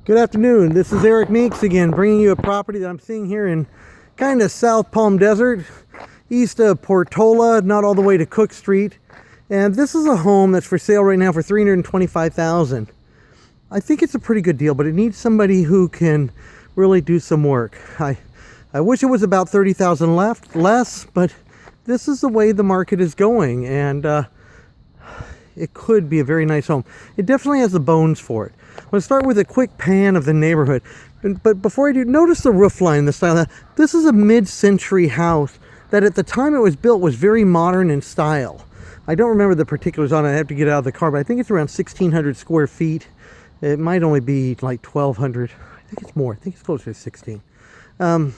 Good afternoon. This is Eric Meeks again, bringing you a property that I'm seeing here in kind of South Palm Desert, east of Portola, not all the way to Cook Street. And this is a home that's for sale right now for $325,000. I think it's a pretty good deal, but it needs somebody who can really do some work. I wish it was about $30,000 less, but this is the way the market is going, and it could be a very nice home. It definitely has the bones for it. I'm going to start with a quick pan of the neighborhood. But before I do, notice the roof line, the style. This is a mid-century house that at the time it was built was very modern in style. I don't remember the particulars on it. I have to get out of the car, but I think it's around 1,600 square feet. It might only be like 1,200. I think it's more. I think it's closer to 16. I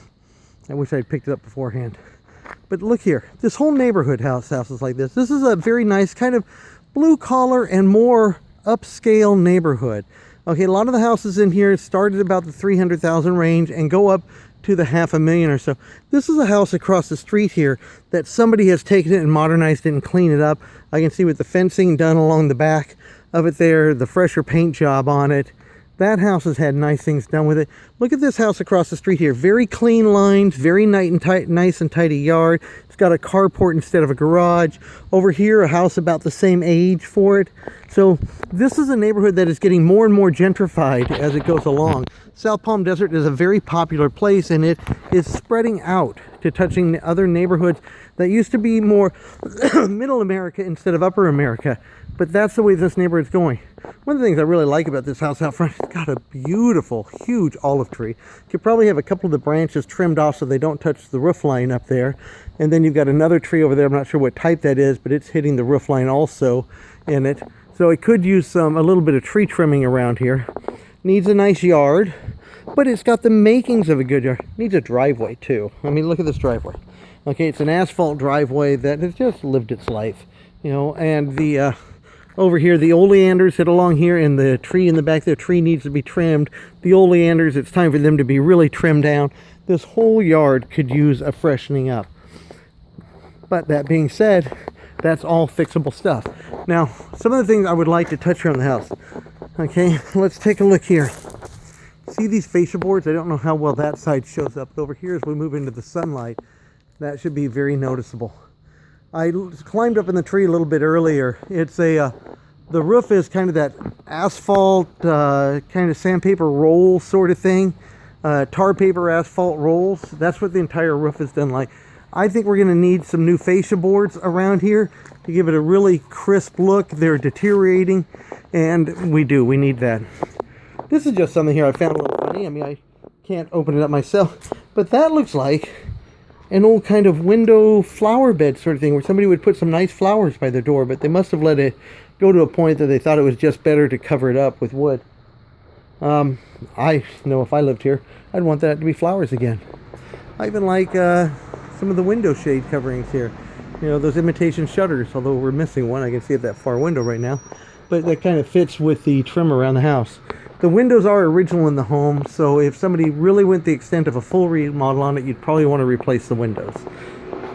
wish I had picked it up beforehand. But look here. This whole neighborhood house is like this. This is a very nice kind of blue-collar and more upscale neighborhood. Okay, a lot of the houses in here started about the $300,000 range and go up to the $500,000 or so. This is a house across the street here that somebody has taken it and modernized it and cleaned it up. I can see with the fencing done along the back of it there, the fresher paint job on it. That house has had nice things done with it. Look at this house across the street here. Very clean lines, very nice and tidy yard. It's got a carport instead of a garage. Over here, a house about the same age for it. So this is a neighborhood that is getting more and more gentrified as it goes along. South Palm Desert is a very popular place, and it is spreading out to touching other neighborhoods that used to be more middle America instead of upper America. But that's the way this neighborhood's going. One of the things I really like about this house out front, it's got a beautiful, huge olive tree. You could probably have a couple of the branches trimmed off so they don't touch the roof line up there. And then you've got another tree over there. I'm not sure what type that is, but it's hitting the roof line also in it. So it could use a little bit of tree trimming around here. Needs a nice yard, but it's got the makings of a good yard. Needs a driveway too. I mean, look at this driveway. Okay, it's an asphalt driveway that has just lived its life, you know, and the over here, the oleanders hit along here, and the tree in the back, the tree needs to be trimmed. The oleanders, it's time for them to be really trimmed down. This whole yard could use a freshening up. But that being said, that's all fixable stuff. Now, some of the things I would like to touch around the house. Okay, let's take a look here. See these fascia boards? I don't know how well that side shows up. But over here, as we move into the sunlight, that should be very noticeable. I climbed up in the tree a little bit earlier. It's the roof is kind of that asphalt, kind of sandpaper roll sort of thing. Tar paper asphalt rolls. That's what the entire roof is done like. I think we're going to need some new fascia boards around here to give it a really crisp look. They're deteriorating, and we need that. This is just something here I found a little funny. I mean, I can't open it up myself, but that looks like an old kind of window flower bed sort of thing where somebody would put some nice flowers by their door, but they must have let it go to a point that they thought it was just better to cover it up with wood. I know if I lived here, I'd want that to be flowers again. I even like some of the window shade coverings here. You know, those imitation shutters, although we're missing one. I can see at that far window right now. But that kind of fits with the trim around the house. The windows are original in the home, so if somebody really went the extent of a full remodel on it, you'd probably want to replace the windows.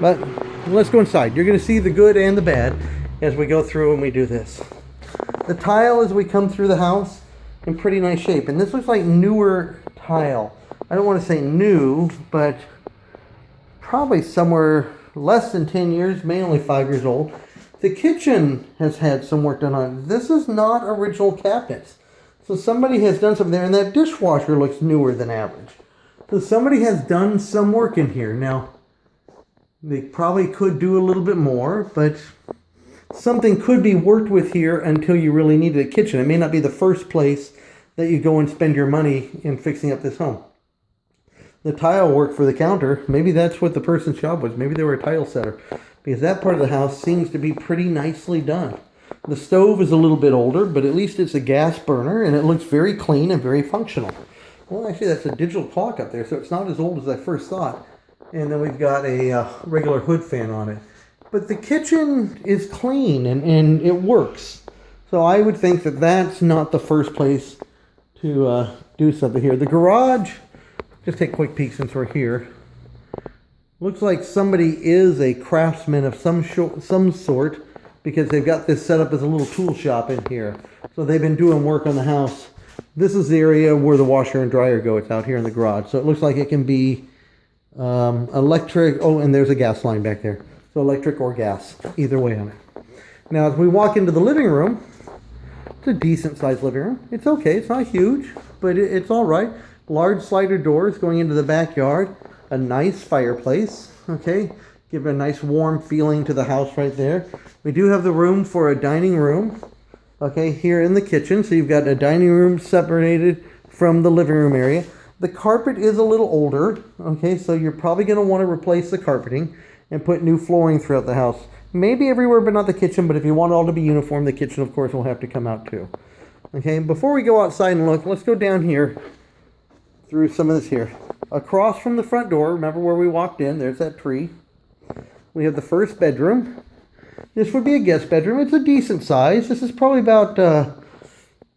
But let's go inside. You're going to see the good and the bad as we go through and we do this. The tile as we come through the house in pretty nice shape. And this looks like newer tile. I don't want to say new, but probably somewhere less than 10 years, maybe only 5 years old. The kitchen has had some work done on it. This is not original cabinets. So somebody has done something there, and that dishwasher looks newer than average. So somebody has done some work in here. Now, they probably could do a little bit more, but something could be worked with here until you really need a kitchen. It may not be the first place that you go and spend your money in fixing up this home. The tile work for the counter, maybe that's what the person's job was. Maybe they were a tile setter, because that part of the house seems to be pretty nicely done. The stove is a little bit older, but at least it's a gas burner, and it looks very clean and very functional. Well, actually, that's a digital clock up there, so it's not as old as I first thought. And then we've got a regular hood fan on it. But the kitchen is clean, and it works. So I would think that that's not the first place to do something here. The garage, just take a quick peek since we're here. Looks like somebody is a craftsman of some sort, because they've got this set up as a little tool shop in here. So they've been doing work on the house This is the area where the washer and dryer go. It's out here in the garage. So it looks like it can be electric. Oh, and there's a gas line back there. So electric or gas, either way on it. Now, as we walk into the living room, it's a decent sized living room. It's okay. It's not huge, but it's all right. Large slider doors going into the backyard. A nice fireplace. Okay. Give it a nice warm feeling to the house right there. We do have the room for a dining room. Okay, here in the kitchen. So you've got a dining room separated from the living room area. The carpet is a little older. Okay, so you're probably going to want to replace the carpeting and put new flooring throughout the house. Maybe everywhere but not the kitchen, but if you want it all to be uniform, the kitchen, of course, will have to come out too. Okay, before we go outside and look, let's go down here through some of this here. Across from the front door, remember where we walked in, there's that tree. We have the first bedroom. This would be a guest bedroom. It's a decent size. This is probably about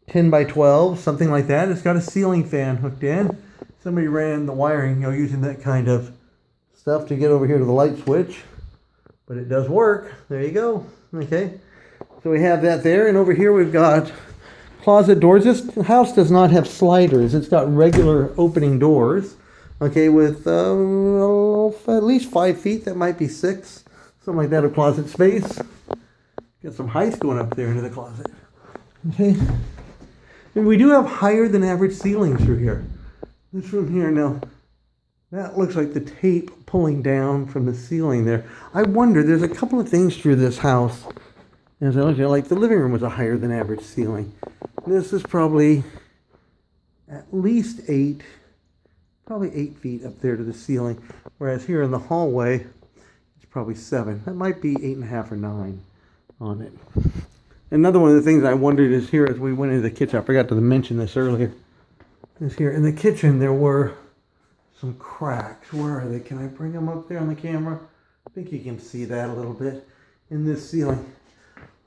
10 by 12, something like that. It's got a ceiling fan hooked in. Somebody ran the wiring, using that kind of stuff to get over here to the light switch. But it does work. There you go. Okay. So we have that there. And over here we've got closet doors. This house does not have sliders. It's got regular opening doors. Okay, with at least 5 feet. That might be 6. Something like that of closet space. Got some height going up there into the closet. Okay. And we do have higher than average ceilings through here. This room here now, that looks like the tape pulling down from the ceiling there. I wonder, there's a couple of things through this house. As I look at it, like the living room was a higher than average ceiling. This is probably at least 8 feet up there to the ceiling. Whereas here in the hallway, it's probably 7. That might be 8.5 or 9 on it. Another one of the things I wondered is here as we went into the kitchen, I forgot to mention this earlier, is here in the kitchen there were some cracks. Where are they? Can I bring them up there on the camera? I think you can see that a little bit in this ceiling.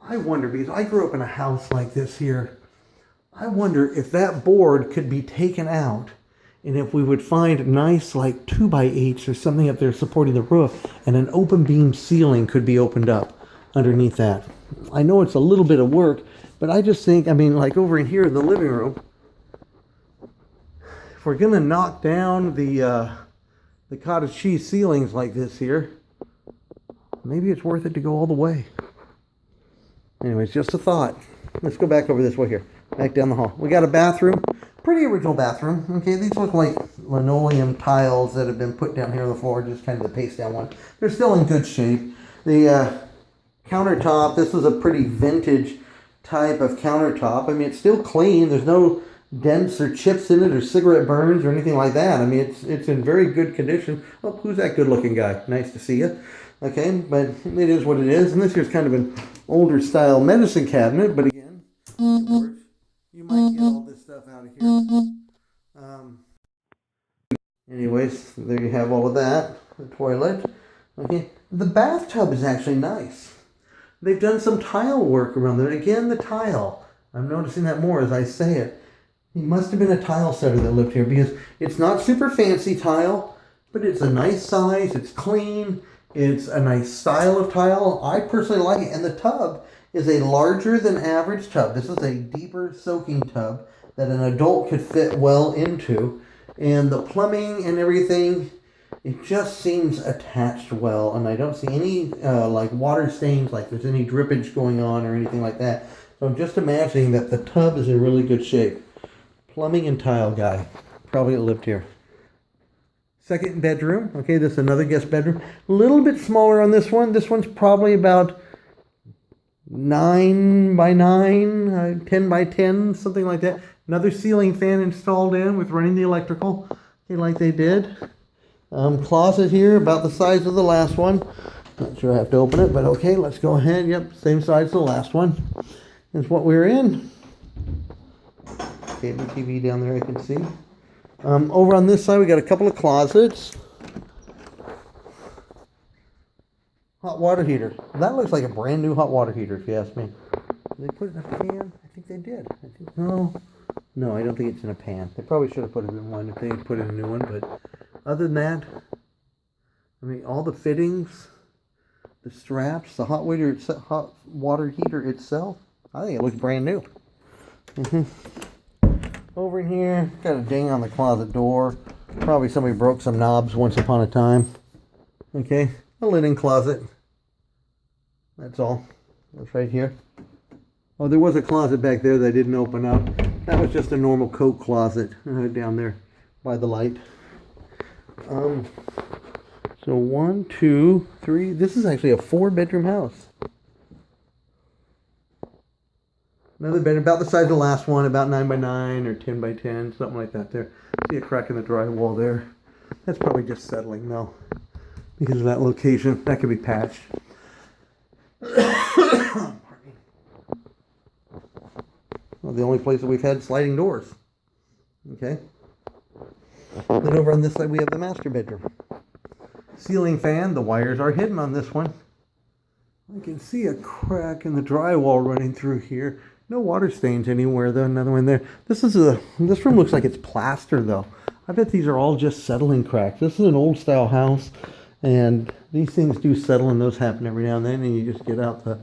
I wonder, because I grew up in a house like this here, I wonder if that board could be taken out and if we would find nice like 2x8s or something up there supporting the roof and an open beam ceiling could be opened up underneath that. I know it's a little bit of work, but I just think, like over in here in the living room, if we're gonna knock down the cottage cheese ceilings like this here, maybe it's worth it to go all the way. Anyways, just a thought. Let's go back over this way here, back down the hall. We got a bathroom, pretty original bathroom. Okay, these look like linoleum tiles that have been put down here on the floor, just kind of the paste down one. They're still in good shape. The countertop, this is a pretty vintage type of countertop. It's still clean. There's no dents or chips in it or cigarette burns or anything like that. It's in very good condition. Oh, who's that good looking guy? Nice to see you. Okay, but it is what it is. And this here's kind of an older style medicine cabinet, but again, it works. You might get all this stuff out of here. Anyways, there you have all of that. The toilet. Okay, the bathtub is actually nice. They've done some tile work around there. Again, the tile. I'm noticing that more as I say it. He must have been a tile setter that lived here because it's not super fancy tile, but it's a nice size. It's clean. It's a nice style of tile. I personally like it. And the tub is a larger than average tub. This is a deeper soaking tub that an adult could fit well into. And the plumbing and everything, it just seems attached well. And I don't see any like water stains, like there's any drippage going on or anything like that. So I'm just imagining that the tub is in really good shape. Plumbing and tile guy. Probably lived here. Second bedroom. Okay, this is another guest bedroom. A little bit smaller on this one. This one's probably about 9 by 9, 10 by 10, something like that. Another ceiling fan installed in with running the electrical. Okay, like they did. Closet here, about the size of the last one. Not sure I have to open it, but okay, let's go ahead. Yep, same size as the last one. Is what we're in. Cable TV down there I can see. Over on this side we got a couple of closets. Hot water heater. That looks like a brand new hot water heater if you ask me. Did they put it in a pan? I think they did. No, I don't think it's in a pan. They probably should have put it in one if they had put in a new one, but other than that, all the fittings, the straps, the hot water heater itself, I think it looks brand new. Over in here, got a ding on the closet door. Probably somebody broke some knobs once upon a time. Okay, a linen closet. That's all. That's right here. Oh, there was a closet back there that I didn't open up. That was just a normal coat closet down there by the light. So 1, 2, 3. This is actually a 4-bedroom house. Another bed about the size of the last one, about 9 by 9 or 10 by 10, something like that there. See a crack in the drywall there. That's probably just settling though, because of that location. That could be patched. Well, the only place that we've had sliding doors. Okay. Then over on this side we have the master bedroom. Ceiling fan, the wires are hidden on this one. I can see a crack in the drywall running through here. No water stains anywhere though. Another one there. This room looks like it's plaster though. I bet these are all just settling cracks. This is an old style house, and these things do settle, and those happen every now and then, and you just get out the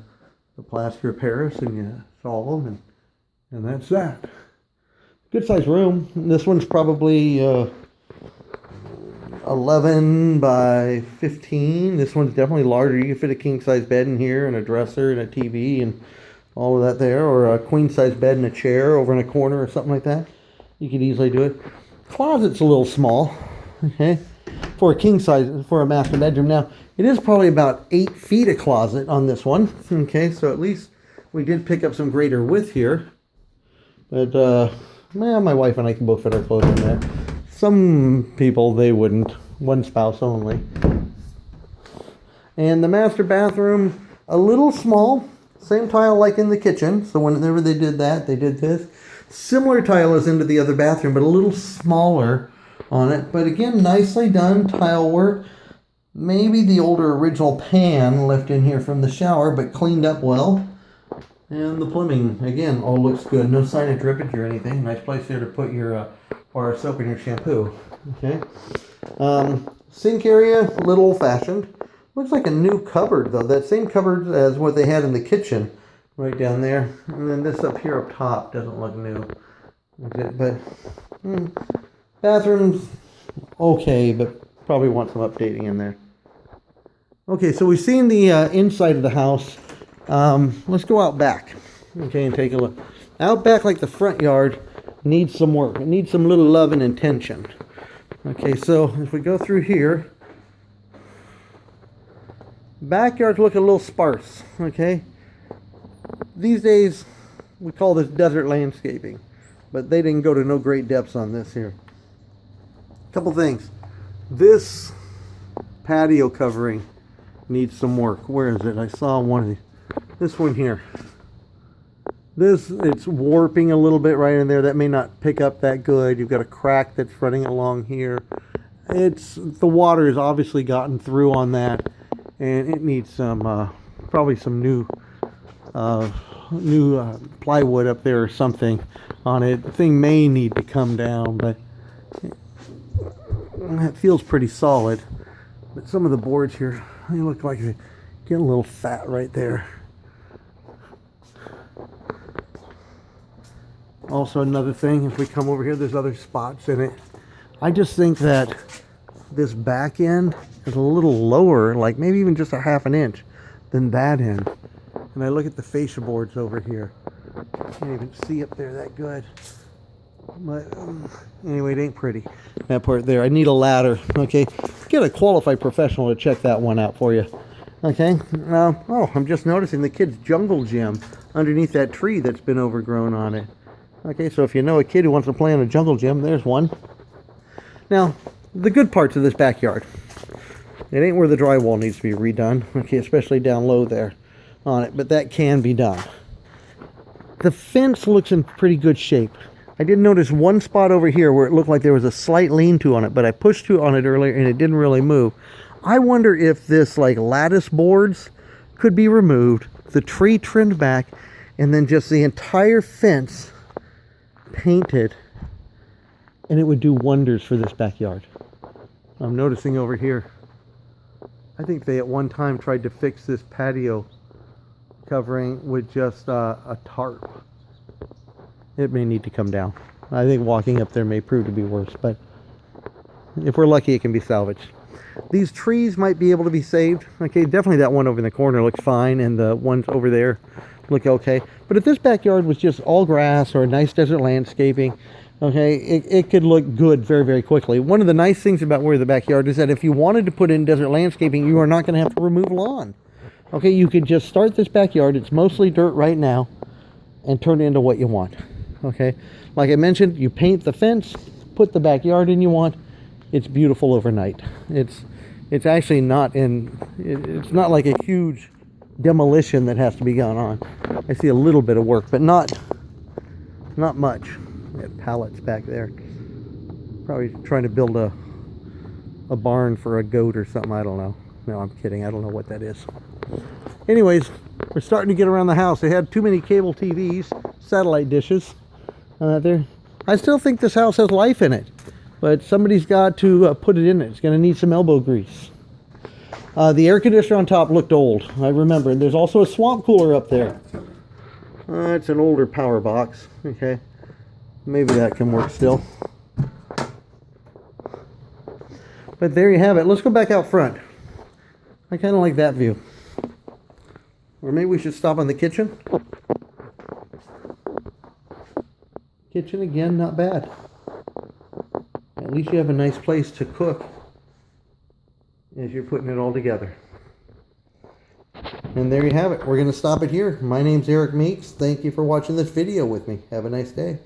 plaster of Paris and you solve them, and that's that. Good sized room. This one's probably 11 by 15. This one's definitely larger. You can fit a king size bed in here, and a dresser and a TV and all of that there, or a queen size bed and a chair over in a corner or something like that. You could easily do it. Closet's a little small, okay, for a king size, for a master bedroom. Now, it is probably about 8 feet of closet on this one, okay, so at least we did pick up some greater width here. But, well, my wife and I can both fit our clothes in there. Some people, they wouldn't. One spouse only. And the master bathroom, a little small. Same tile like in the kitchen. So whenever they did that, they did this. Similar tile as into the other bathroom, but a little smaller on it. But again, nicely done tile work. Maybe the older original pan left in here from the shower, but cleaned up well. And the plumbing, again, all looks good. No sign of drippage or anything. Nice place there to put your bar of soap and your shampoo. Okay. Sink area, a little old-fashioned. Looks like a new cupboard, though. That same cupboard as what they had in the kitchen. Right down there. And then this up here up top doesn't look new. Okay, but bathroom's okay, but probably want some updating in there. Okay, so we've seen the inside of the house. Let's go out back, okay, and take a look. Out back, like the front yard, needs some work. It needs some little love and attention. Okay, so if we go through here, backyard's looking a little sparse, okay? These days, we call this desert landscaping, but they didn't go to no great depths on this here. Couple things. This patio covering needs some work. Where is it? I saw one of these. This one here. It's warping a little bit right in there. That may not pick up that good. You've got a crack that's running along here. The water has obviously gotten through on that, and it needs some probably some new plywood up there or something on it. The thing may need to come down, but it feels pretty solid. But some of the boards here, they look like they're getting a little fat right there. Also, another thing, if we come over here, there's other spots in it. I just think that this back end is a little lower, like maybe even just a half an inch than that end. And I look at the fascia boards over here. Can't even see up there that good. But anyway, it ain't pretty, that part there. I need a ladder, okay? Get a qualified professional to check that one out for you, okay? Oh, I'm just noticing the kids' jungle gym underneath that tree that's been overgrown on it. Okay, so if you know a kid who wants to play in a jungle gym, there's one. Now, the good parts of this backyard. It ain't where the drywall needs to be redone, okay, especially down low there on it, but that can be done. The fence looks in pretty good shape. I did notice one spot over here where it looked like there was a slight lean-to on it, but I pushed on it earlier and it didn't really move. I wonder if this like lattice boards could be removed, the tree trimmed back, and then just the entire fence painted, and it would do wonders for this backyard. I'm noticing over here, I think they at one time tried to fix this patio covering with just a tarp. It may need to come down. I think walking up there may prove to be worse, but if we're lucky, it can be salvaged. These trees might be able to be saved. Okay, definitely that one over in the corner looks fine, and the ones over there look okay. But if this backyard was just all grass or a nice desert landscaping, okay, it could look good very, very quickly. One of the nice things about where the backyard is that if you wanted to put in desert landscaping, you are not going to have to remove lawn. Okay, you could just start this backyard. It's mostly dirt right now, and turn it into what you want. Okay, like I mentioned, you paint the fence, put the backyard in you want. It's beautiful overnight. It's actually not it's not like a huge demolition that has to be gone on. I see a little bit of work, but not much. That pallets back there. Probably trying to build a barn for a goat or something. I don't know. No, I'm kidding. I don't know what that is. Anyways, we're starting to get around the house. They had too many cable TVs, satellite dishes there. I still think this house has life in it, but somebody's got to put it in it. It's going to need some elbow grease. The air conditioner on top looked old. I remember. And there's also a swamp cooler up there. It's an older power box. Okay. Maybe that can work still. But there you have it. Let's go back out front. I kind of like that view. Or maybe we should stop on the kitchen. Kitchen again, not bad. At least you have a nice place to cook as you're putting it all together. And there you have it. We're going to stop it here. My name's Eric Meeks. Thank you for watching this video with me. Have a nice day.